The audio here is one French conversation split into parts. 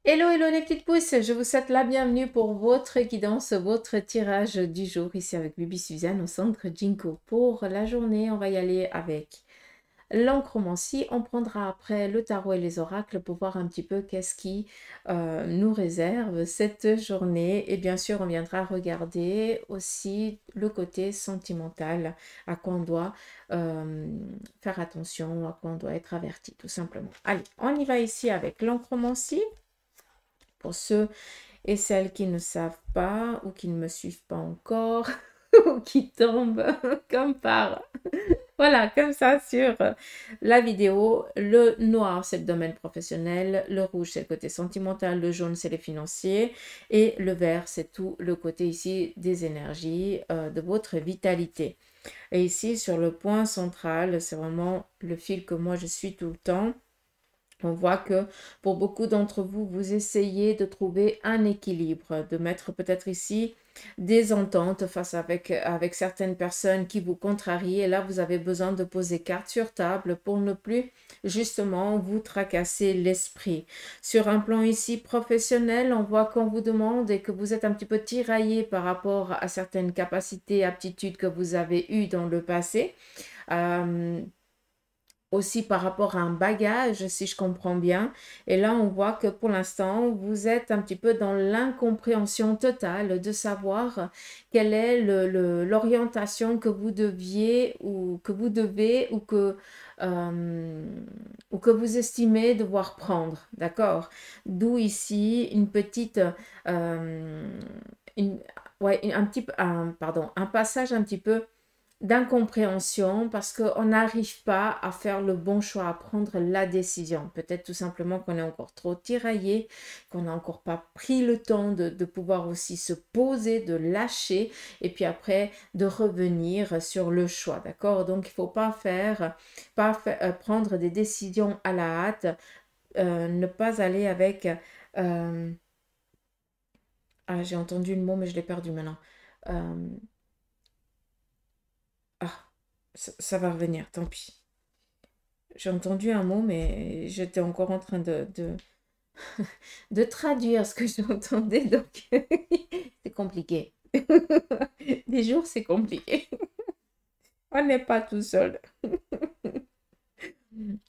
Hello, hello les petites pousses, je vous souhaite la bienvenue pour votre guidance, votre tirage du jour ici avec Bibi Suzanne au centre Jinko. Pour la journée, on va y aller avec l'encromancie. On prendra après le tarot et les oracles pour voir un petit peu qu'est-ce qui nous réserve cette journée. Et bien sûr, on viendra regarder aussi le côté sentimental, à quoi on doit faire attention, à quoi on doit être averti, tout simplement. Allez, on y va ici avec l'encromancie. Pour ceux et celles qui ne savent pas ou qui ne me suivent pas encore ou qui tombent comme par... Voilà, comme ça sur la vidéo. Le noir, c'est le domaine professionnel. Le rouge, c'est le côté sentimental. Le jaune, c'est les financiers. Et le vert, c'est tout le côté ici des énergies, de votre vitalité. Et ici, sur le point central, c'est vraiment le fil que moi, je suis tout le temps. On voit que pour beaucoup d'entre vous, vous essayez de trouver un équilibre, de mettre peut-être ici des ententes avec certaines personnes qui vous contrarient. Et là, vous avez besoin de poser carte sur table pour ne plus justement vous tracasser l'esprit. Sur un plan ici professionnel, on voit qu'on vous demande et que vous êtes un petit peu tiraillé par rapport à certaines capacités, aptitudes que vous avez eues dans le passé. Aussi par rapport à un bagage, si je comprends bien. Et là, on voit que pour l'instant, vous êtes un petit peu dans l'incompréhension totale de savoir quelle est l'orientation que vous deviez ou que vous devez ou que vous estimez devoir prendre. D'accord? D'où ici une petite... une, ouais, pardon, un passage un petit peu d'incompréhension parce qu'on n'arrive pas à faire le bon choix, à prendre la décision. Peut-être tout simplement qu'on est encore trop tiraillé, qu'on n'a encore pas pris le temps de pouvoir aussi se poser, de lâcher et puis après de revenir sur le choix. D'accord? Donc il ne faut prendre des décisions à la hâte, ne pas aller avec... ah, j'ai entendu le mot mais je l'ai perdu maintenant. Euh, ah, ça va revenir, tant pis. J'ai entendu un mot, mais j'étais encore en train de traduire ce que j'entendais, donc c'est compliqué. Des jours, c'est compliqué. On n'est pas tout seul.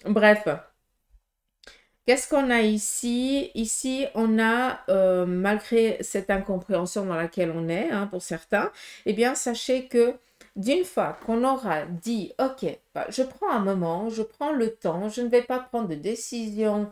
Bref, qu'est-ce qu'on a ici? Ici, on a, malgré cette incompréhension dans laquelle on est, hein, pour certains, eh bien, sachez que d'une fois qu'on aura dit, OK, bah, je prends un moment, je prends le temps, je ne vais pas prendre de décision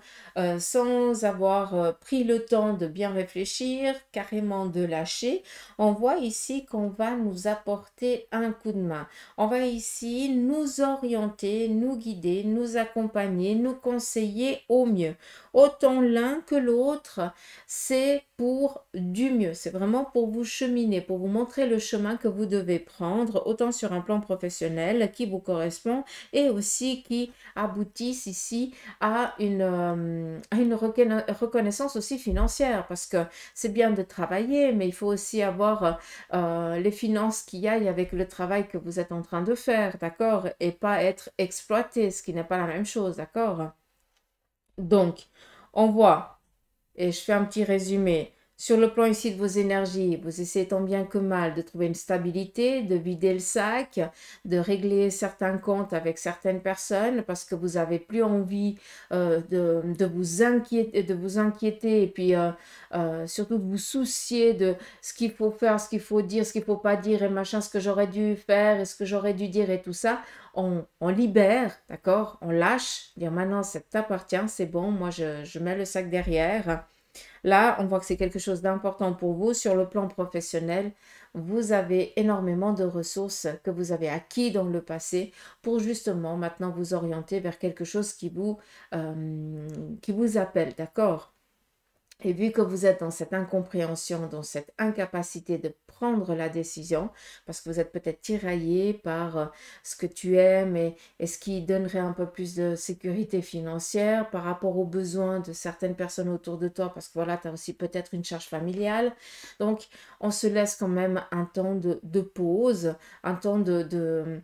sans avoir pris le temps de bien réfléchir, carrément de lâcher, on voit ici qu'on va nous apporter un coup de main. On va ici nous orienter, nous guider, nous accompagner, nous conseiller au mieux. Autant l'un que l'autre, c'est pour du mieux. C'est vraiment pour vous cheminer, pour vous montrer le chemin que vous devez prendre, autant sur un plan professionnel qui vous correspond et aussi qui aboutisse ici à une reconnaissance aussi financière parce que c'est bien de travailler, mais il faut aussi avoir les finances qui aillent avec le travail que vous êtes en train de faire, d'accord? Et pas être exploité, ce qui n'est pas la même chose, d'accord? Donc, on voit et je fais un petit résumé. Sur le plan ici de vos énergies, vous essayez tant bien que mal de trouver une stabilité, de vider le sac, de régler certains comptes avec certaines personnes parce que vous n'avez plus envie de vous inquiéter et puis surtout de vous soucier de ce qu'il faut faire, ce qu'il faut dire, ce qu'il ne faut pas dire et machin, ce que j'aurais dû faire et ce que j'aurais dû dire et tout ça. On libère, d'accord? On lâche, dire maintenant ça t'appartient, c'est bon, moi je mets le sac derrière. Là, on voit que c'est quelque chose d'important pour vous. Sur le plan professionnel, vous avez énormément de ressources que vous avez acquis dans le passé pour justement maintenant vous orienter vers quelque chose qui vous appelle, d'accord? Et vu que vous êtes dans cette incompréhension, dans cette incapacité de prendre la décision, parce que vous êtes peut-être tiraillé par ce que tu aimes et ce qui donnerait un peu plus de sécurité financière par rapport aux besoins de certaines personnes autour de toi, parce que voilà, tu as aussi peut-être une charge familiale. Donc, on se laisse quand même un temps de pause, un temps de,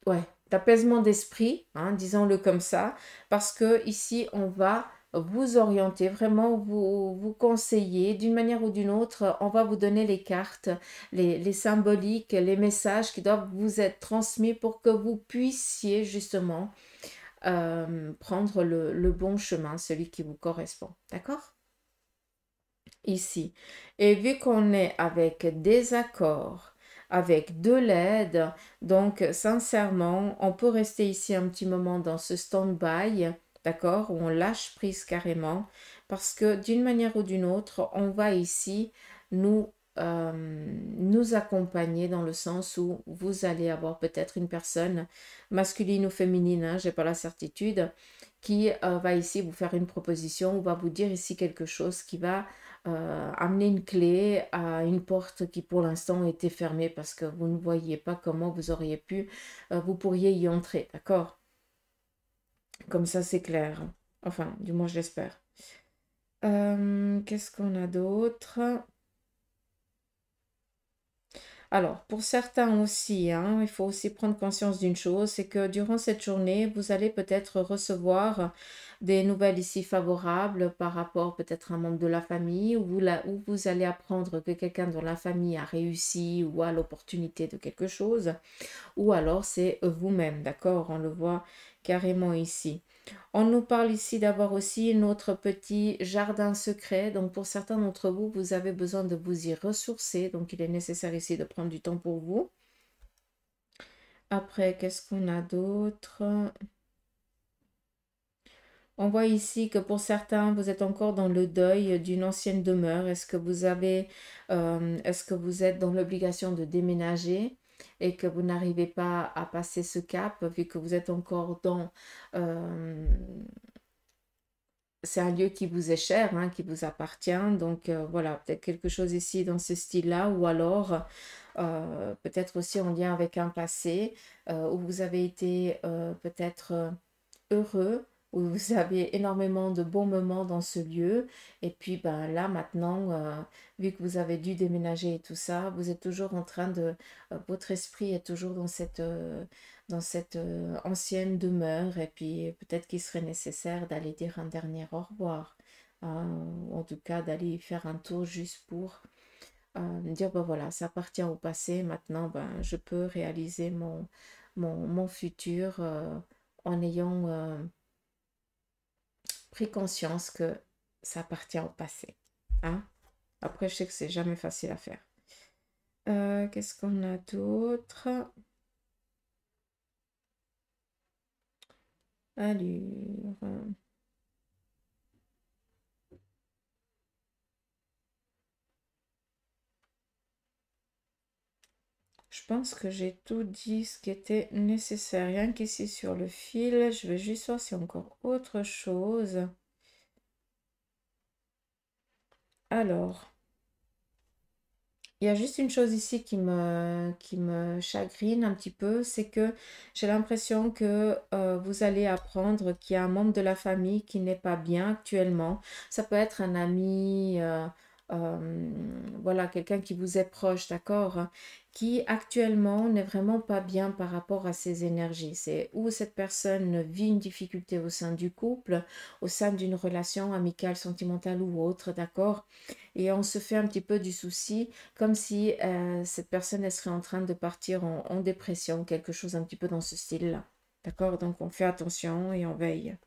ouais, d'apaisement d'esprit, hein, disons-le comme ça, parce que ici, on va vous orienter, vraiment vous conseiller d'une manière ou d'une autre. On va vous donner les cartes, les symboliques, les messages qui doivent vous être transmis pour que vous puissiez justement prendre le bon chemin, celui qui vous correspond. D'accord? Ici. Et vu qu'on est avec des accords, avec de l'aide, donc sincèrement, on peut rester ici un petit moment dans ce stand-by, d'accord, où on lâche prise carrément, parce que d'une manière ou d'une autre, on va ici nous, nous accompagner dans le sens où vous allez avoir peut-être une personne masculine ou féminine, hein, j'ai pas la certitude, qui va ici vous faire une proposition ou va vous dire ici quelque chose qui va amener une clé à une porte qui pour l'instant était fermée parce que vous ne voyez pas comment vous auriez pu, vous pourriez y entrer, d'accord? Comme ça c'est clair. Enfin, du moins je l'espère. Qu'est-ce qu'on a d'autre? Alors, pour certains aussi, hein, il faut aussi prendre conscience d'une chose, c'est que durant cette journée, vous allez peut-être recevoir des nouvelles ici favorables par rapport peut-être à un membre de la famille, où vous allez apprendre que quelqu'un dans la famille a réussi ou a l'opportunité de quelque chose, ou alors c'est vous-même, d'accord? On le voit carrément ici. On nous parle ici d'avoir aussi notre petit jardin secret. Donc pour certains d'entre vous, vous avez besoin de vous y ressourcer. Donc il est nécessaire ici de prendre du temps pour vous. Après, qu'est-ce qu'on a d'autre? On voit ici que pour certains, vous êtes encore dans le deuil d'une ancienne demeure. Est-ce que vous êtes dans l'obligation de déménager et que vous n'arrivez pas à passer ce cap vu que vous êtes encore dans... c'est un lieu qui vous est cher, hein, qui vous appartient. Donc voilà, peut-être quelque chose ici dans ce style-là ou alors peut-être aussi en lien avec un passé où vous avez été peut-être heureux, où vous avez énormément de bons moments dans ce lieu. Et puis ben, là, maintenant, vu que vous avez dû déménager et tout ça, vous êtes toujours en train de... votre esprit est toujours dans cette ancienne demeure. Et puis peut-être qu'il serait nécessaire d'aller dire un dernier au revoir. Ou en tout cas, d'aller y faire un tour juste pour dire, ben voilà, ça appartient au passé. Maintenant, ben, je peux réaliser mon futur en ayant pris conscience que ça appartient au passé. Hein? Après, je sais que c'est jamais facile à faire. Qu'est-ce qu'on a d'autre? Allure. Je pense que j'ai tout dit ce qui était nécessaire. Rien qu'ici sur le fil. Je vais juste voir s'il y a encore autre chose. Alors, il y a juste une chose ici qui me chagrine un petit peu, c'est que j'ai l'impression que vous allez apprendre qu'il y a un membre de la famille qui n'est pas bien actuellement. Ça peut être un ami, voilà, quelqu'un qui vous est proche, d'accord, hein, qui actuellement n'est vraiment pas bien par rapport à ses énergies. C'est où cette personne vit une difficulté au sein du couple, au sein d'une relation amicale, sentimentale ou autre, d'accord? Et on se fait un petit peu du souci comme si cette personne elle serait en train de partir en dépression, quelque chose un petit peu dans ce style-là. D'accord? Donc on fait attention et on veille.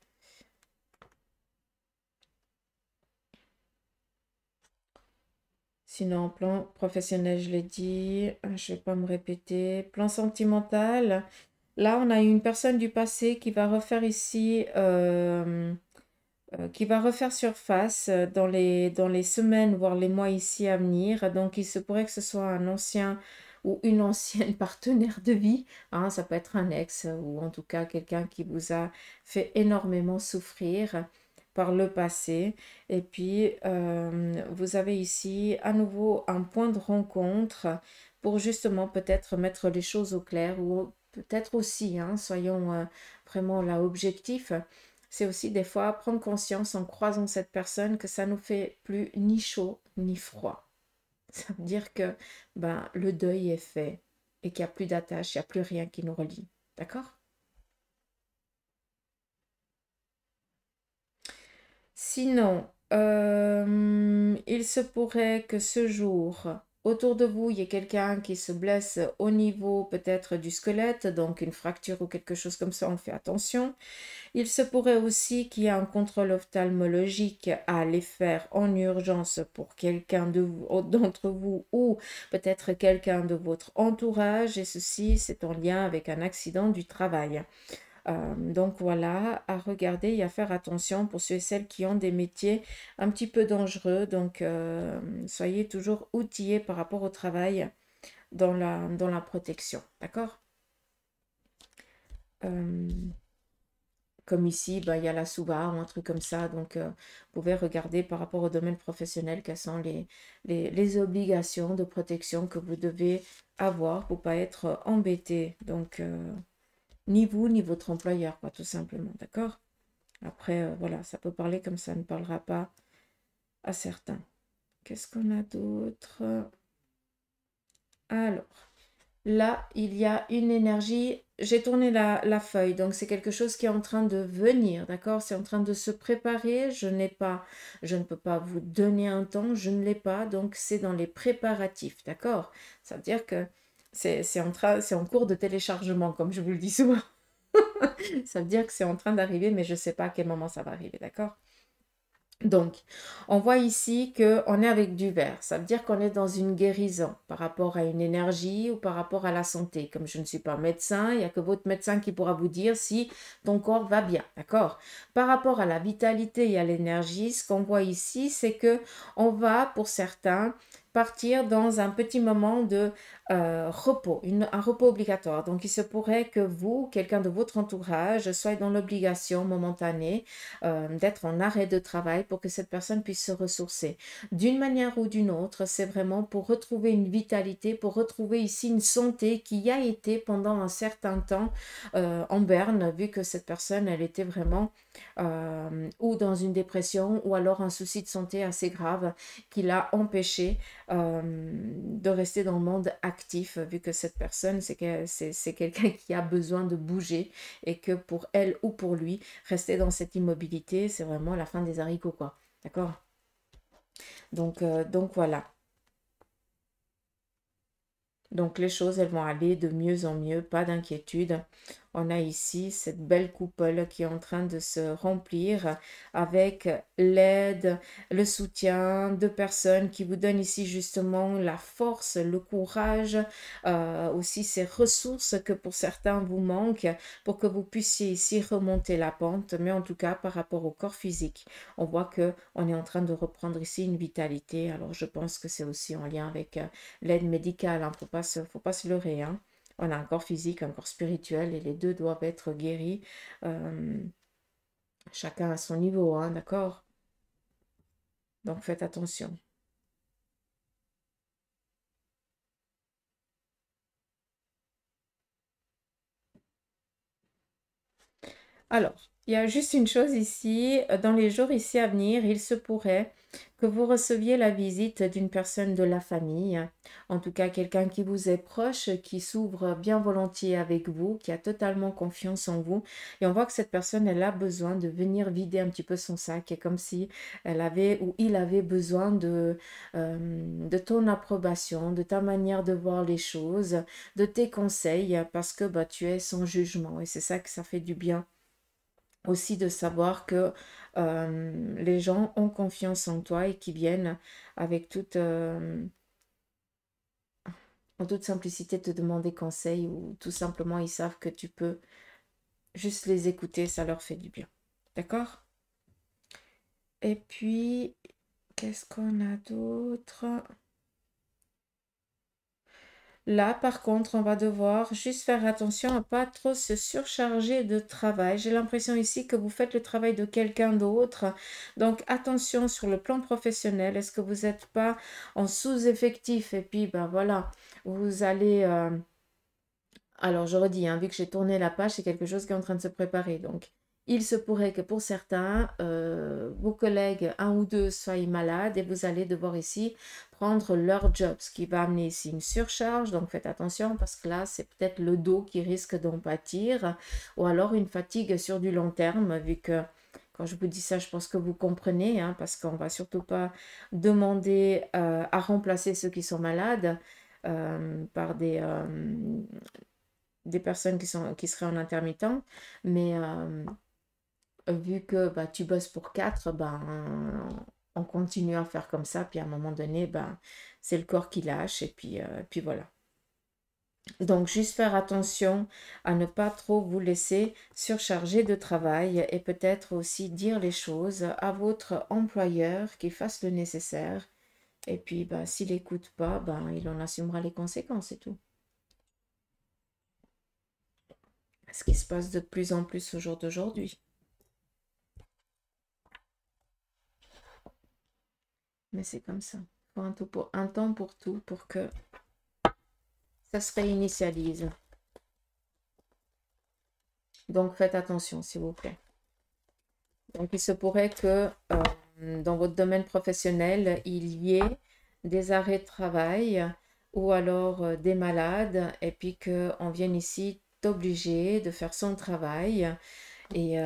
Sinon, plan professionnel, je l'ai dit, je ne vais pas me répéter. Plan sentimental, là on a une personne du passé qui va refaire ici, qui va refaire surface dans les semaines, voire les mois ici à venir. Donc, il se pourrait que ce soit un ancien ou une ancienne partenaire de vie. Hein, ça peut être un ex ou en tout cas quelqu'un qui vous a fait énormément souffrir par le passé. Et puis, vous avez ici à nouveau un point de rencontre pour justement peut-être mettre les choses au clair ou peut-être aussi, hein, soyons vraiment là objectifs, c'est aussi des fois prendre conscience en croisant cette personne que ça nous fait plus ni chaud ni froid. Ça veut dire que ben, le deuil est fait et qu'il n'y a plus d'attache, il n'y a plus rien qui nous relie. D'accord? Sinon, il se pourrait que ce jour, autour de vous, il y ait quelqu'un qui se blesse au niveau peut-être du squelette, donc une fracture ou quelque chose comme ça, on fait attention. Il se pourrait aussi qu'il y ait un contrôle ophtalmologique à aller faire en urgence pour quelqu'un d'entre vous ou peut-être quelqu'un de votre entourage, et ceci, c'est en lien avec un accident du travail. Donc voilà, à regarder et à faire attention pour ceux et celles qui ont des métiers un petit peu dangereux. Donc soyez toujours outillés par rapport au travail dans la protection. D'accord? Euh, Comme ici, bah, il y a la SUVA ou un truc comme ça. Donc vous pouvez regarder par rapport au domaine professionnel quelles sont les obligations de protection que vous devez avoir pour ne pas être embêté. Donc ni vous, ni votre employeur, quoi, tout simplement. D'accord? Après, voilà, ça peut parler comme ça ne parlera pas à certains. Qu'est-ce qu'on a d'autre? Alors, là, il y a une énergie. J'ai tourné la feuille, donc c'est quelque chose qui est en train de venir, d'accord? C'est en train de se préparer. Je ne peux pas vous donner un temps, je ne l'ai pas, donc c'est dans les préparatifs, d'accord? Ça veut dire que c'est en cours de téléchargement, comme je vous le dis souvent. Ça veut dire que c'est en train d'arriver, mais je ne sais pas à quel moment ça va arriver, d'accord? Donc, on voit ici qu'on est avec du vert. Ça veut dire qu'on est dans une guérison par rapport à une énergie ou par rapport à la santé. Comme je ne suis pas médecin, il n'y a que votre médecin qui pourra vous dire si ton corps va bien. D'accord? Par rapport à la vitalité et à l'énergie, ce qu'on voit ici, c'est que on va, pour certains, partir dans un petit moment de repos, un repos obligatoire. Donc, il se pourrait que vous, quelqu'un de votre entourage, soyez dans l'obligation momentanée d'être en arrêt de travail pour que cette personne puisse se ressourcer. D'une manière ou d'une autre, c'est vraiment pour retrouver une vitalité, pour retrouver ici une santé qui a été pendant un certain temps en berne, vu que cette personne, elle était vraiment ou dans une dépression ou alors un souci de santé assez grave qui l'a empêché de rester dans le monde actif, vu que cette personne, c'est quelqu'un qui a besoin de bouger et que pour elle ou pour lui, rester dans cette immobilité, c'est vraiment la fin des haricots, quoi. D'accord? Donc voilà. Donc les choses, elles vont aller de mieux en mieux, pas d'inquiétude. On a ici cette belle coupole qui est en train de se remplir avec l'aide, le soutien de personnes qui vous donnent ici justement la force, le courage, aussi ces ressources que pour certains vous manquent pour que vous puissiez ici remonter la pente. Mais en tout cas, par rapport au corps physique, on voit que on est en train de reprendre ici une vitalité. Alors je pense que c'est aussi en lien avec l'aide médicale, hein. Faut pas se leurrer, hein. On a un corps physique, un corps spirituel, et les deux doivent être guéris, euh, chacun à son niveau, hein, d'accord? Donc faites attention. Alors, il y a juste une chose ici, dans les jours ici à venir, il se pourrait que vous receviez la visite d'une personne de la famille, en tout cas quelqu'un qui vous est proche, qui s'ouvre bien volontiers avec vous, qui a totalement confiance en vous. Et on voit que cette personne, elle a besoin de venir vider un petit peu son sac, et comme si elle avait ou il avait besoin de ton approbation, de ta manière de voir les choses, de tes conseils, parce que bah, tu es sans jugement. Et c'est ça que ça fait du bien aussi de savoir que les gens ont confiance en toi et qui viennent avec en toute simplicité te demander conseil, ou tout simplement ils savent que tu peux juste les écouter, ça leur fait du bien. D'accord? Et puis, qu'est-ce qu'on a d'autre? Là, par contre, on va devoir juste faire attention à pas trop se surcharger de travail. J'ai l'impression ici que vous faites le travail de quelqu'un d'autre. Donc, attention sur le plan professionnel. Est-ce que vous n'êtes pas en sous-effectif? Et puis, ben voilà, vous allez... alors, je redis, hein, vu que j'ai tourné la page, c'est quelque chose qui est en train de se préparer. Donc, il se pourrait que pour certains, vos collègues, un ou deux, soient malades et vous allez devoir ici prendre leur job, ce qui va amener ici une surcharge. Donc, faites attention parce que là, c'est peut-être le dos qui risque d'en pâtir, ou alors une fatigue sur du long terme, vu que Quand je vous dis ça, je pense que vous comprenez, hein, parce qu'on ne va surtout pas demander à remplacer ceux qui sont malades par des personnes qui seraient en intermittent. Mais vu que bah, tu bosses pour 4, ben, on continue à faire comme ça. Puis à un moment donné, ben, c'est le corps qui lâche. Et puis voilà. Donc, juste faire attention à ne pas trop vous laisser surcharger de travail et peut-être aussi dire les choses à votre employeur qui fasse le nécessaire. Et puis, bah, s'il n'écoute pas, ben, il en assumera les conséquences et tout. Ce qui se passe de plus en plus au jour d'aujourd'hui. Mais c'est comme ça. Il faut un temps pour tout pour que ça se réinitialise. Donc, faites attention, s'il vous plaît. Donc, il se pourrait que dans votre domaine professionnel, il y ait des arrêts de travail ou alors des malades et puis qu'on vienne ici t'obliger de faire son travail et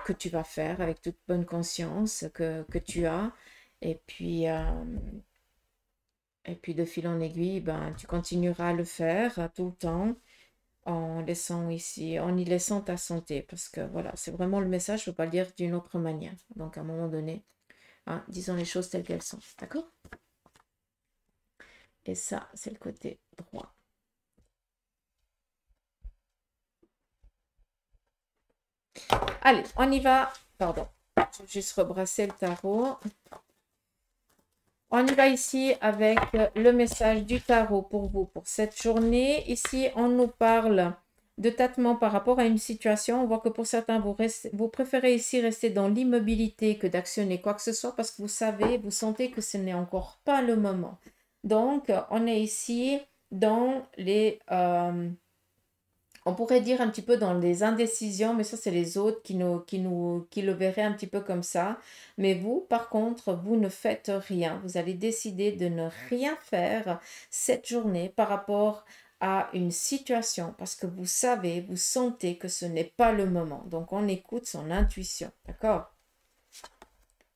que tu vas faire avec toute bonne conscience que tu as. Et puis de fil en aiguille, ben, tu continueras à le faire tout le temps en y laissant ta santé. Parce que voilà, c'est vraiment le message, je ne peux pas le dire d'une autre manière. Donc à un moment donné, hein, disons les choses telles qu'elles sont. D'accord? Et ça, c'est le côté droit. Allez, on y va. Pardon, je vais juste rebrasser le tarot. On y va ici avec le message du tarot pour vous pour cette journée. Ici, on nous parle de tâtement par rapport à une situation. On voit que pour certains, vous préférez ici rester dans l'immobilité que d'actionner quoi que ce soit parce que vous savez, vous sentez que ce n'est encore pas le moment. Donc, on est ici dans on pourrait dire un petit peu dans les indécisions, mais ça, c'est les autres qui le verraient un petit peu comme ça. Mais vous, par contre, vous ne faites rien. Vous allez décider de ne rien faire cette journée par rapport à une situation parce que vous savez, vous sentez que ce n'est pas le moment. Donc, on écoute son intuition. D'accord?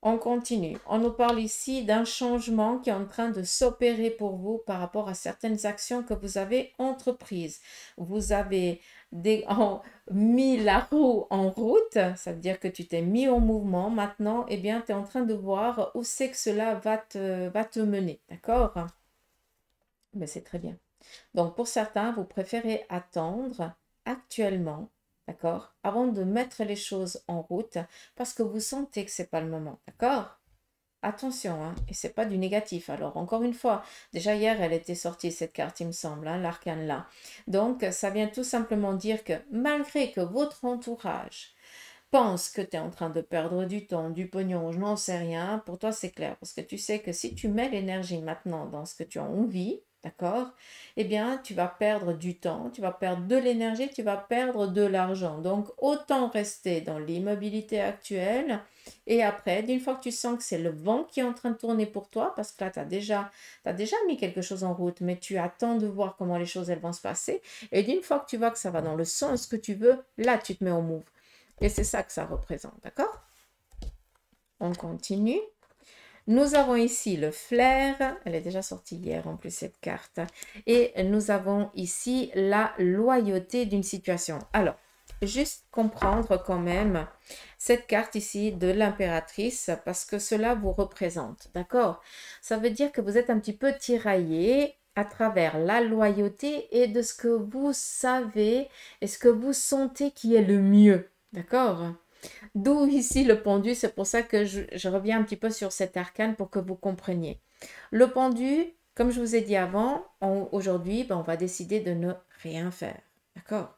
On continue. On nous parle ici d'un changement qui est en train de s'opérer pour vous par rapport à certaines actions que vous avez entreprises. Vous avez mis la roue en route, ça veut dire que tu t'es mis en mouvement. Maintenant, eh bien, tu es en train de voir où c'est que cela va te mener. D'accord? Mais c'est très bien. Donc, pour certains, vous préférez attendre actuellement, d'accord, avant de mettre les choses en route parce que vous sentez que ce n'est pas le moment, d'accord? Attention, hein, et c'est pas du négatif. Alors, encore une fois, déjà hier, elle était sortie, cette carte, il me semble, hein, l'arcane là. Donc, ça vient tout simplement dire que malgré que votre entourage pense que tu es en train de perdre du temps, du pognon, je n'en sais rien, pour toi, c'est clair. Parce que tu sais que si tu mets l'énergie maintenant dans ce que tu as envie, d'accord, eh bien, tu vas perdre du temps, tu vas perdre de l'énergie, tu vas perdre de l'argent. Donc, autant rester dans l'immobilité actuelle. Et après, d'une fois que tu sens que c'est le vent qui est en train de tourner pour toi, parce que là, tu as déjà mis quelque chose en route, mais tu attends de voir comment les choses elles vont se passer. Et d'une fois que tu vois que ça va dans le sens que tu veux, là, tu te mets en move. Et c'est ça que ça représente, d'accord? On continue. Nous avons ici le flair. Elle est déjà sortie hier en plus cette carte. Et nous avons ici la loyauté d'une situation. Alors, juste comprendre quand même cette carte ici de l'impératrice parce que cela vous représente, d'accord? Ça veut dire que vous êtes un petit peu tiraillé à travers la loyauté et de ce que vous savez et ce que vous sentez qui est le mieux, d'accord? D'où ici le pendu, c'est pour ça que je reviens un petit peu sur cet arcane pour que vous compreniez. Le pendu, comme je vous ai dit avant, aujourd'hui, on va décider de ne rien faire. D'accord?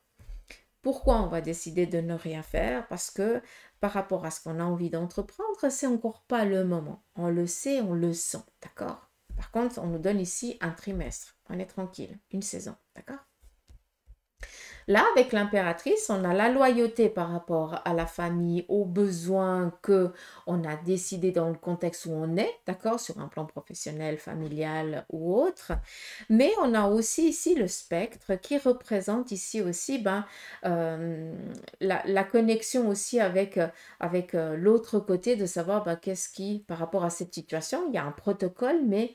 Pourquoi on va décider de ne rien faire? Parce que par rapport à ce qu'on a envie d'entreprendre, c'est encore pas le moment. On le sait, on le sent. D'accord? Par contre, on nous donne ici un trimestre. On est tranquille, une saison. D'accord? Là, avec l'impératrice, on a la loyauté par rapport à la famille, aux besoins que on a décidé dans le contexte où on est, d'accord, sur un plan professionnel, familial ou autre. Mais on a aussi ici le spectre qui représente ici aussi euh, la connexion aussi avec l'autre côté, de savoir qu'est-ce qui, par rapport à cette situation, il y a un protocole, mais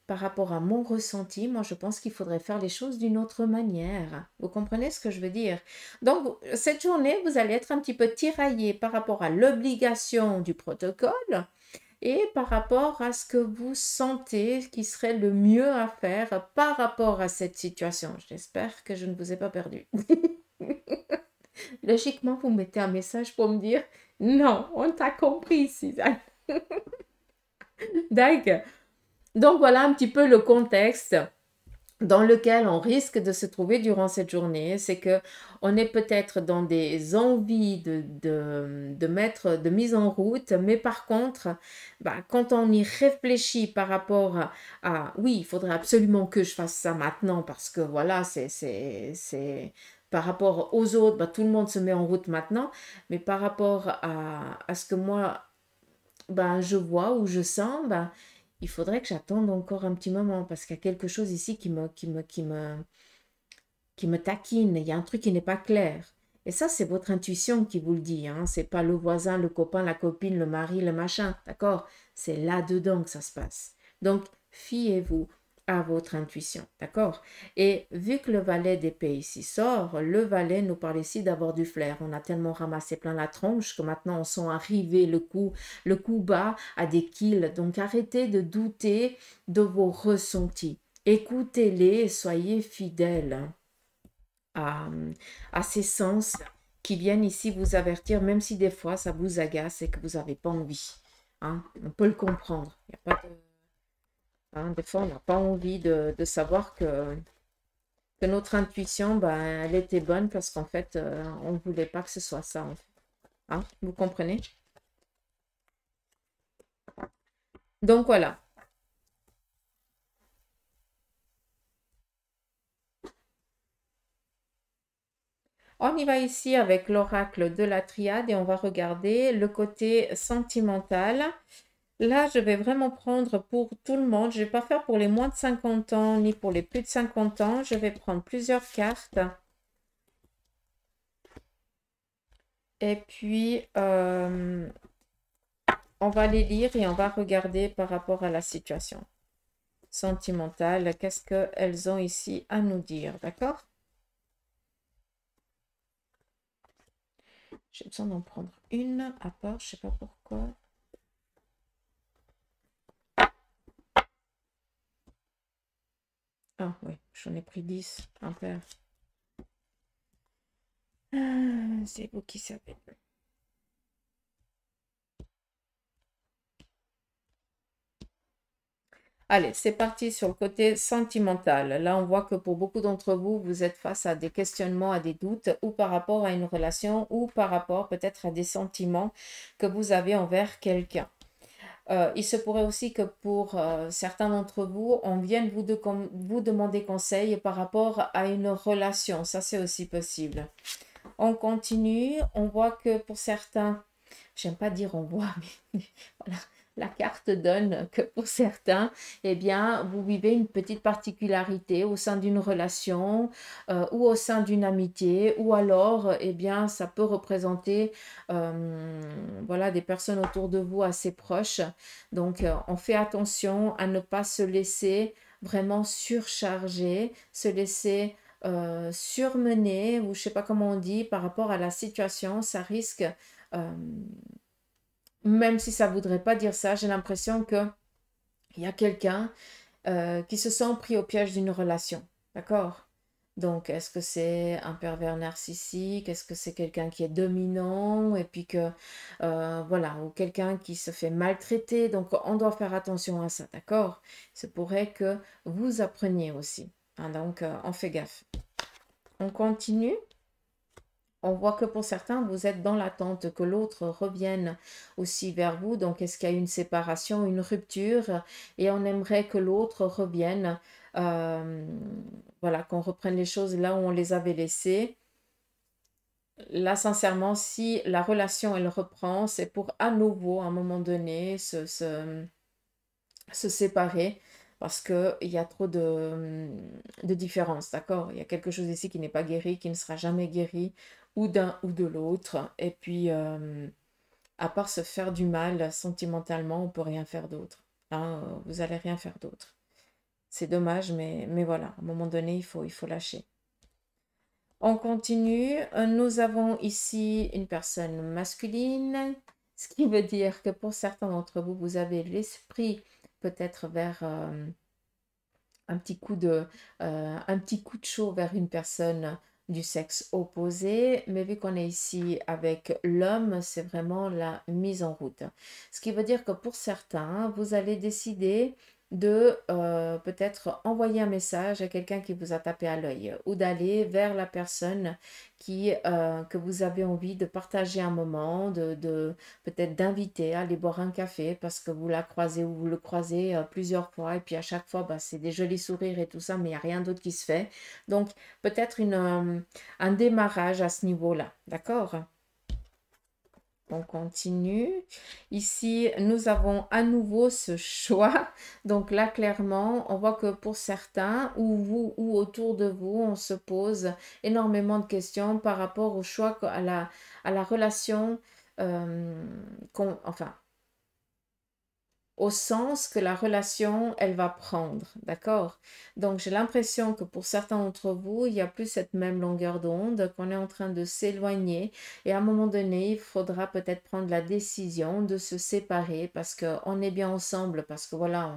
par rapport à mon ressenti, moi je pense qu'il faudrait faire les choses d'une autre manière. Vous comprenez ce que je veux dire? Donc cette journée, vous allez être un petit peu tiraillé par rapport à l'obligation du protocole et par rapport à ce que vous sentez qui serait le mieux à faire par rapport à cette situation. J'espère que je ne vous ai pas perdu. Logiquement, vous mettez un message pour me dire non, on t'a compris, Suzanne. D'accord. Donc voilà un petit peu le contexte dans lequel on risque de se trouver durant cette journée. C'est que on est peut-être dans des envies de mise en route, mais par contre, quand on y réfléchit par rapport oui, il faudrait absolument que je fasse ça maintenant parce que voilà, c'est par rapport aux autres, tout le monde se met en route maintenant, mais par rapport à ce que moi, je vois ou je sens, il faudrait que j'attende encore un petit moment parce qu'il y a quelque chose ici qui me taquine. Il y a un truc qui n'est pas clair. Et ça, c'est votre intuition qui vous le dit. Hein. C'est pas le voisin, le copain, la copine, le mari, le machin. D'accord? C'est là-dedans que ça se passe. Donc, fiez-vous à votre intuition. D'accord? Et vu que le valet d'épée ici sort, le valet nous parle ici d'avoir du flair. On a tellement ramassé plein la tronche que maintenant on sent arriver le coup bas à des kills. Donc, arrêtez de douter de vos ressentis. Écoutez-les et soyez fidèles à, à ces sens qui viennent ici vous avertir, même si des fois ça vous agace et que vous n'avez pas envie. Hein. On peut le comprendre. Il y a pas de, hein, des fois, on n'a pas envie de savoir que notre intuition, elle était bonne parce qu'en fait, on ne voulait pas que ce soit ça. En fait. Hein. Vous comprenez? Donc voilà. On y va ici avec l'oracle de la triade et on va regarder le côté sentimental. Là, je vais vraiment prendre pour tout le monde. Je ne vais pas faire pour les moins de 50 ans ni pour les plus de 50 ans. Je vais prendre plusieurs cartes. Et puis, on va les lire et on va regarder par rapport à la situation sentimentale. Qu'est-ce qu'elles ont ici à nous dire, d'accord? J'ai besoin d'en prendre une à part, je ne sais pas pourquoi. Ah oui, j'en ai pris 10, un paire. C'est vous qui savez. Allez, c'est parti sur le côté sentimental. Là, on voit que pour beaucoup d'entre vous, vous êtes face à des questionnements, à des doutes, ou par rapport à une relation, ou par rapport peut-être à des sentiments que vous avez envers quelqu'un. Il se pourrait aussi que pour certains d'entre vous, on vienne vous demander conseil par rapport à une relation. Ça, c'est aussi possible. On continue. On voit que pour certains, j'aime pas dire on voit, mais voilà, la carte donne que pour certains, eh bien, vous vivez une petite particularité au sein d'une relation ou au sein d'une amitié, ou alors, eh bien, ça peut représenter, voilà, des personnes autour de vous assez proches. Donc, on fait attention à ne pas se laisser vraiment surcharger, se laisser surmener, ou je sais pas comment on dit, par rapport à la situation, ça risque euh, même si ça ne voudrait pas dire ça, j'ai l'impression qu'il y a quelqu'un qui se sent pris au piège d'une relation. D'accord? Donc, est-ce que c'est un pervers narcissique? Est-ce que c'est quelqu'un qui est dominant? Et puis que, voilà, ou quelqu'un qui se fait maltraiter. Donc, on doit faire attention à ça, d'accord? Il se pourrait que vous appreniez aussi. Hein, donc, on fait gaffe. On continue. On voit que pour certains, vous êtes dans l'attente que l'autre revienne aussi vers vous. Donc, est-ce qu'il y a une séparation, une rupture? Et on aimerait que l'autre revienne, voilà, qu'on reprenne les choses là où on les avait laissées. là, sincèrement, si la relation, elle reprend, c'est pour à nouveau, à un moment donné, se séparer parce qu'il y a trop de différences, d'accord? Il y a quelque chose ici qui n'est pas guéri, qui ne sera jamais guéri, ou d'un ou de l'autre. Et puis, à part se faire du mal sentimentalement, on peut rien faire d'autre. Hein, vous allez rien faire d'autre. C'est dommage, mais voilà, à un moment donné, il faut lâcher. On continue. Nous avons ici une personne masculine, ce qui veut dire que pour certains d'entre vous, vous avez l'esprit peut-être vers un petit coup de chaud vers une personne du sexe opposé, mais vu qu'on est ici avec l'homme, c'est vraiment la mise en route. Ce qui veut dire que pour certains, vous allez décider de peut-être envoyer un message à quelqu'un qui vous a tapé à l'œil ou d'aller vers la personne que vous avez envie de partager un moment, de peut-être d'inviter à aller boire un café parce que vous la croisez ou vous le croisez plusieurs fois et puis à chaque fois, bah, c'est des jolis sourires et tout ça, mais il n'y a rien d'autre qui se fait. Donc, peut-être un démarrage à ce niveau-là, d'accord? On continue. Ici, nous avons à nouveau ce choix. Donc là, clairement, on voit que pour certains, ou vous, ou autour de vous, on se pose énormément de questions par rapport au choix, à la relation, enfin, au sens que la relation, elle va prendre, d'accord? Donc, j'ai l'impression que pour certains d'entre vous, il n'y a plus cette même longueur d'onde, qu'on est en train de s'éloigner et à un moment donné, il faudra peut-être prendre la décision de se séparer parce qu'on est bien ensemble, parce que voilà,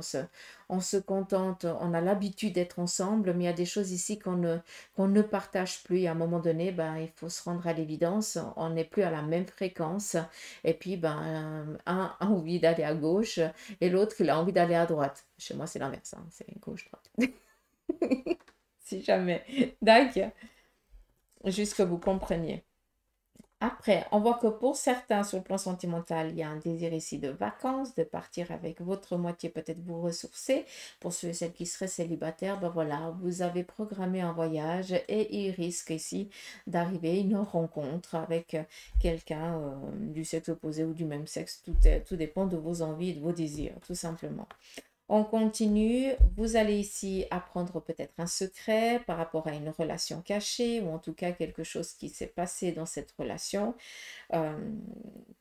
on se contente, on a l'habitude d'être ensemble, mais il y a des choses ici qu'on ne partage plus et à un moment donné, ben, il faut se rendre à l'évidence, on n'est plus à la même fréquence et puis, ben, un a envie d'aller à gauche et l'autre, il a envie d'aller à droite. Chez moi, c'est l'inverse, hein, c'est gauche-droite. Si jamais. D'accord. Juste que vous compreniez. Après, on voit que pour certains, sur le plan sentimental, il y a un désir ici de vacances, de partir avec votre moitié, peut-être vous ressourcer. Pour ceux et celles qui seraient célibataires, ben voilà, vous avez programmé un voyage et il risque ici d'arriver une rencontre avec quelqu'un du sexe opposé ou du même sexe. Tout dépend de vos envies et de vos désirs, tout simplement. On continue. Vous allez ici apprendre peut-être un secret par rapport à une relation cachée ou en tout cas quelque chose qui s'est passé dans cette relation euh,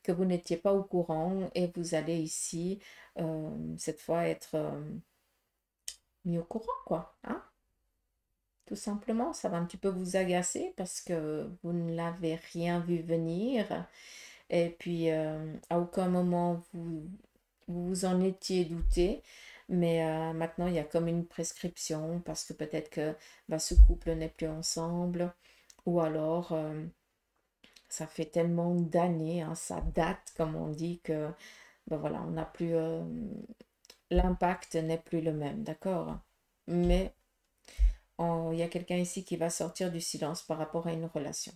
que vous n'étiez pas au courant et vous allez ici cette fois être mis au courant quoi. Hein? Tout simplement, ça va un petit peu vous agacer parce que vous ne l'avez rien vu venir et puis à aucun moment vous vous en étiez douté, mais maintenant il y a comme une prescription parce que peut-être que bah, ce couple n'est plus ensemble ou alors ça fait tellement d'années, hein, ça date comme on dit que bah, voilà, on n'a plus l'impact n'est plus le même, d'accord? Mais il y a quelqu'un ici qui va sortir du silence par rapport à une relation.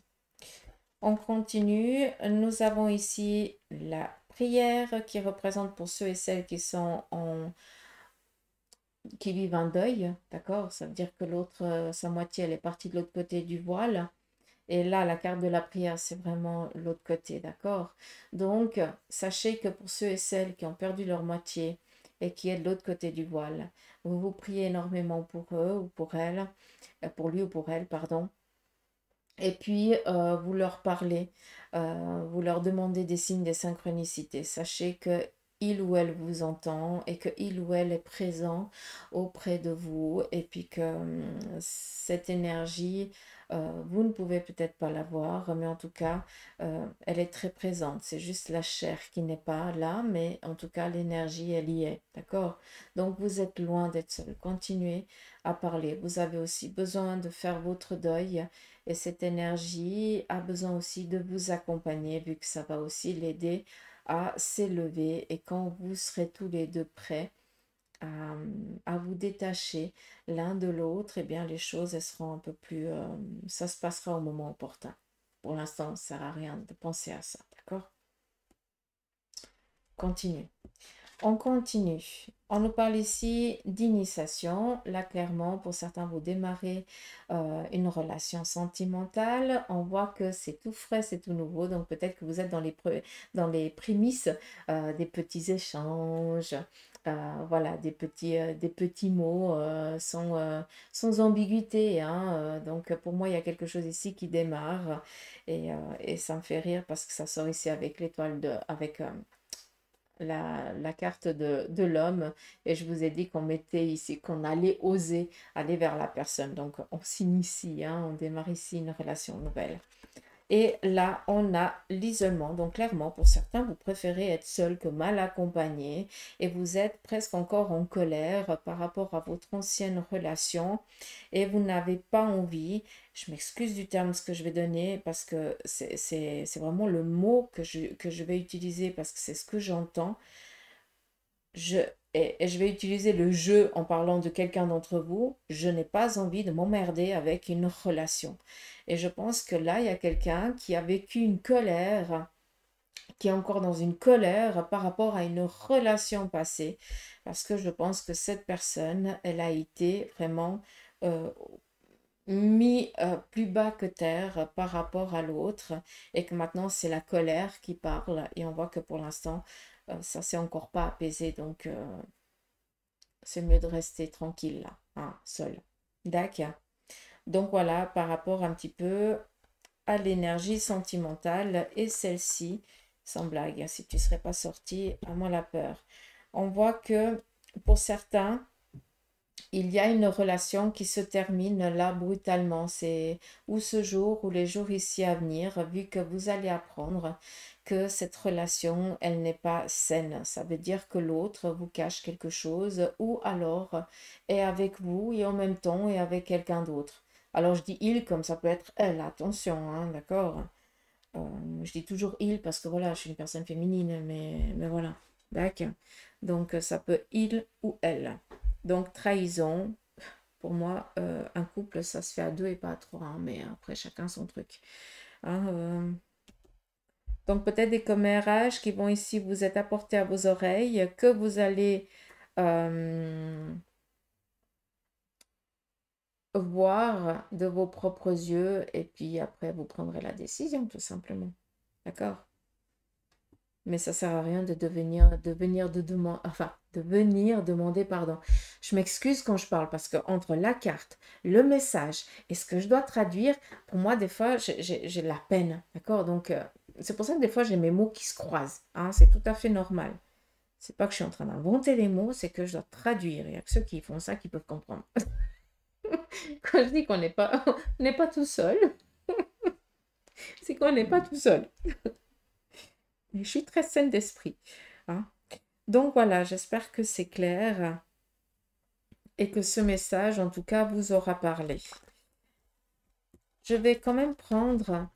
On continue. Nous avons ici la prière qui représente pour ceux et celles qui sont qui vivent un deuil, d'accord? Ça veut dire que l'autre, sa moitié, elle est partie de l'autre côté du voile. Et là, la carte de la prière, c'est vraiment l'autre côté, d'accord? Donc, sachez que pour ceux et celles qui ont perdu leur moitié et qui est de l'autre côté du voile, vous priez énormément pour eux ou pour elle, pour lui ou pour elle, pardon. Et puis, vous leur parlez, vous leur demandez des signes des synchronicités. Sachez que il ou elle vous entend et que il ou elle est présent auprès de vous et puis que cette énergie, vous ne pouvez peut-être pas la voir, mais en tout cas, elle est très présente. C'est juste la chair qui n'est pas là, mais en tout cas, l'énergie, elle y est. D'accord? Donc, vous êtes loin d'être seul. Continuez à parler. Vous avez aussi besoin de faire votre deuil et cette énergie a besoin aussi de vous accompagner, vu que ça va aussi l'aider à s'élever. Et quand vous serez tous les deux prêts à vous détacher l'un de l'autre, eh bien les choses elles seront un peu plus... ça se passera au moment opportun. Pour l'instant, ça ne sert à rien de penser à ça, d'accord? Continue. On continue. On nous parle ici d'initiation. Là, clairement, pour certains, vous démarrez une relation sentimentale. On voit que c'est tout frais, c'est tout nouveau. Donc, peut-être que vous êtes dans les prémices des petits échanges. Voilà, des petits mots sans ambiguïté, hein. Donc, pour moi, il y a quelque chose ici qui démarre. Et ça me fait rire parce que ça sort ici avec l'étoile avec la carte de l'homme, et je vous ai dit qu'on mettait ici, qu'on allait oser aller vers la personne. Donc, on s'initie, hein, on démarre ici une relation nouvelle. Et là, on a l'isolement. Donc, clairement, pour certains, vous préférez être seul que mal accompagné et vous êtes presque encore en colère par rapport à votre ancienne relation et vous n'avez pas envie, je m'excuse du terme ce que je vais donner parce que c'est vraiment le mot que je vais utiliser parce que c'est ce que j'entends. Je, et je vais utiliser le je en parlant de quelqu'un d'entre vous. Je n'ai pas envie de m'emmerder avec une relation. Et je pense que là, il y a quelqu'un qui a vécu une colère, qui est encore dans une colère par rapport à une relation passée. Parce que je pense que cette personne, elle a été vraiment euh, mis plus bas que terre par rapport à l'autre. Et que maintenant, c'est la colère qui parle. Et on voit que pour l'instant, ça s'est encore pas apaisé. Donc, c'est mieux de rester tranquille là, hein, seul. D'accord. Donc voilà, par rapport un petit peu à l'énergie sentimentale et celle-ci, sans blague, hein, si tu ne serais pas sorti, à moi la peur. On voit que pour certains, il y a une relation qui se termine là brutalement. C'est ou ce jour ou les jours ici à venir, vu que vous allez apprendre que cette relation, elle n'est pas saine. Ça veut dire que l'autre vous cache quelque chose ou alors est avec vous et en même temps est avec quelqu'un d'autre. Alors je dis il comme ça peut être elle, attention, hein, d'accord? Je dis toujours il parce que voilà, je suis une personne féminine, mais voilà, d'accord. Donc ça peut il ou elle. Donc trahison, pour moi, un couple, ça se fait à deux et pas à trois, hein, mais après chacun son truc. Hein, donc peut-être des commérages qui vont ici vous être apportés à vos oreilles, que vous allez voir de vos propres yeux, et puis après vous prendrez la décision tout simplement. D'accord? Mais ça sert à rien de venir demander pardon. Je m'excuse quand je parle parce que entre la carte, le message et ce que je dois traduire, pour moi, des fois, j'ai de la peine. D'accord? Donc, c'est pour ça que des fois, j'ai mes mots qui se croisent. Hein, c'est tout à fait normal. C'est pas que je suis en train d'inventer les mots, c'est que je dois traduire. Il n'y a que ceux qui font ça qui peuvent comprendre. Quand je dis qu'on n'est pas, on n'est pas tout seul, c'est qu'on n'est pas tout seul. Je suis très saine d'esprit. Hein. Donc voilà, j'espère que c'est clair et que ce message, en tout cas, vous aura parlé. Je vais quand même prendre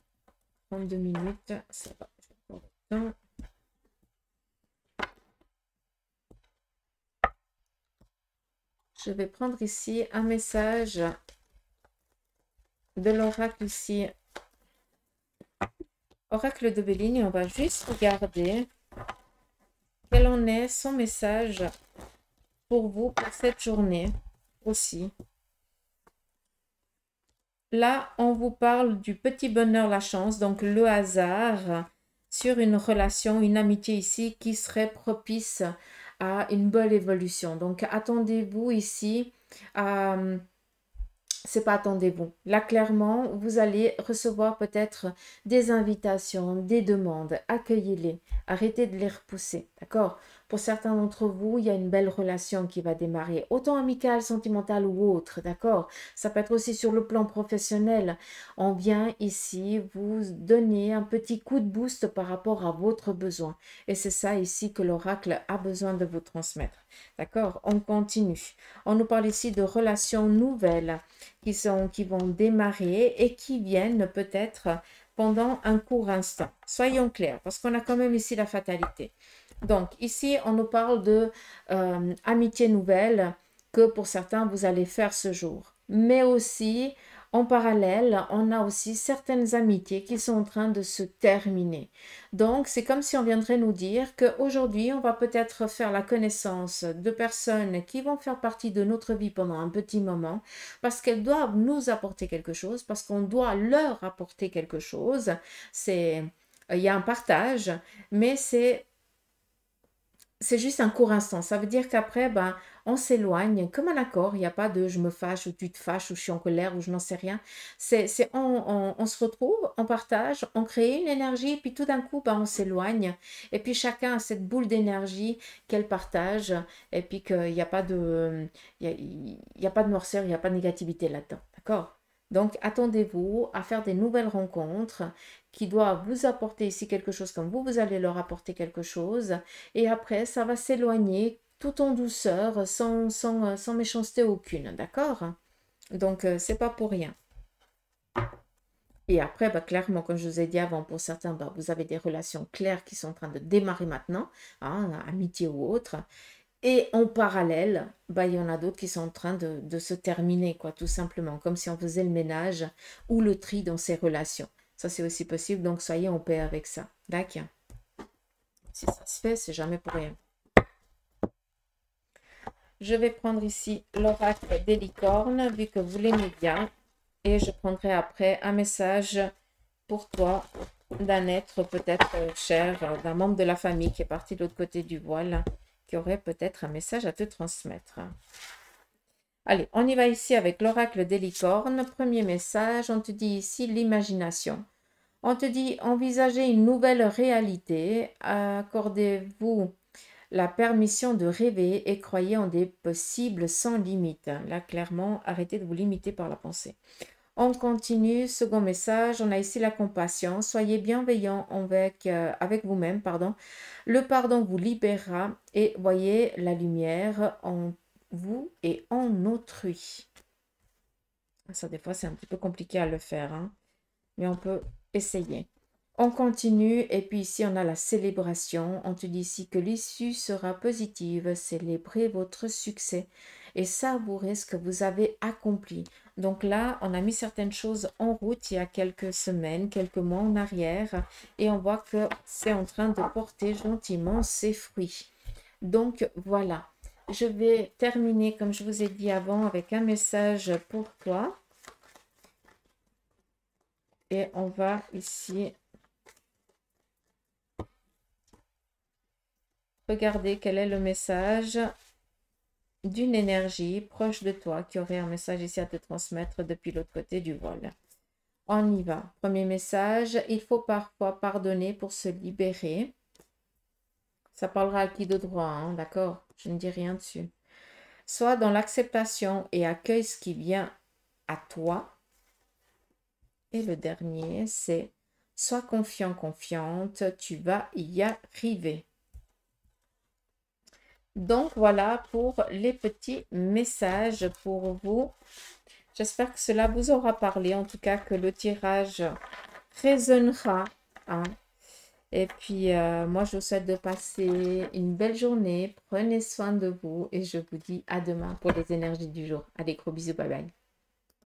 32 minutes. Ça va. Je vais prendre ici un message de l'oracle ici. Oracle de Béline, on va juste regarder quel en est son message pour vous pour cette journée aussi. Là, on vous parle du petit bonheur, la chance, donc le hasard sur une relation, une amitié ici qui serait propice à une bonne évolution. Donc, attendez-vous ici à... C'est pas attendez-vous. Là, clairement, vous allez recevoir peut-être des invitations, des demandes. Accueillez-les. Arrêtez de les repousser. D'accord? Pour certains d'entre vous, il y a une belle relation qui va démarrer, autant amicale, sentimentale ou autre. D'accord? Ça peut être aussi sur le plan professionnel. On vient ici vous donner un petit coup de boost par rapport à votre besoin. Et c'est ça ici que l'oracle a besoin de vous transmettre. D'accord? On continue. On nous parle ici de relations nouvelles qui vont démarrer et qui viennent peut-être pendant un court instant. Soyons clairs, parce qu'on a quand même ici la fatalité. Donc, ici, on nous parle de amitié nouvelle que pour certains, vous allez faire ce jour. Mais aussi, En parallèle, on a aussi certaines amitiés qui sont en train de se terminer. Donc, c'est comme si on viendrait nous dire qu'aujourd'hui, on va peut-être faire la connaissance de personnes qui vont faire partie de notre vie pendant un petit moment, parce qu'elles doivent nous apporter quelque chose, parce qu'on doit leur apporter quelque chose. Il y a un partage, mais c'est juste un court instant. Ça veut dire qu'après, ben, on s'éloigne comme un accord. Il n'y a pas de je me fâche ou tu te fâches ou je suis en colère ou je n'en sais rien. On se retrouve, on partage, on crée une énergie et puis tout d'un coup, ben, on s'éloigne. Et puis chacun a cette boule d'énergie qu'elle partage et puis qu'il n'y a pas de, il y a pas de noirceur, il n'y a pas de négativité là-dedans. D'accord? Donc, attendez-vous à faire des nouvelles rencontres qui doivent vous apporter ici quelque chose comme vous allez leur apporter quelque chose. Et après, ça va s'éloigner tout en douceur, sans méchanceté aucune, d'accord? Donc, c'est pas pour rien. Et après, bah, clairement, comme je vous ai dit avant, pour certains, bah, vous avez des relations claires qui sont en train de démarrer maintenant, hein, amitié ou autre. Et en parallèle, bah, il y en a d'autres qui sont en train de se terminer, quoi, tout simplement, comme si on faisait le ménage ou le tri dans ces relations. Ça, c'est aussi possible, donc soyez en paix avec ça. D'accord? Si ça se fait, c'est jamais pour rien. Je vais prendre ici l'oracle des licornes, vu que vous l'aimez bien. Et je prendrai après un message pour toi d'un être peut-être cher, d'un membre de la famille qui est parti de l'autre côté du voile, qui aurait peut-être un message à te transmettre. Allez, on y va ici avec l'oracle des licornes. Premier message, on te dit ici l'imagination. On te dit envisagez une nouvelle réalité. Accordez-vous la permission de rêver et croyez en des possibles sans limite. Là, clairement, arrêtez de vous limiter par la pensée. On continue, second message, on a ici la compassion. Soyez bienveillant avec vous-même, pardon. Le pardon vous libérera et voyez la lumière en vous et en autrui. Ça, des fois, c'est un petit peu compliqué à le faire, hein, mais on peut essayer. On continue et puis ici on a la célébration. On te dit ici que l'issue sera positive. Célébrez votre succès et savourez ce que vous avez accompli. Donc là, on a mis certaines choses en route il y a quelques semaines, quelques mois en arrière et on voit que c'est en train de porter gentiment ses fruits. Donc voilà, je vais terminer comme je vous ai dit avant avec un message pour toi. Et on va ici regarder quel est le message d'une énergie proche de toi qui aurait un message ici à te transmettre depuis l'autre côté du voile. On y va. Premier message, il faut parfois pardonner pour se libérer. Ça parlera à qui de droit, hein, d'accord? Je ne dis rien dessus. Sois dans l'acceptation et accueille ce qui vient à toi. Et le dernier, c'est sois confiant, confiante, tu vas y arriver. Donc voilà pour les petits messages pour vous. J'espère que cela vous aura parlé, en tout cas que le tirage résonnera, hein. Et puis moi je vous souhaite de passer une belle journée. Prenez soin de vous et je vous dis à demain pour les énergies du jour. Allez, gros bisous, bye bye.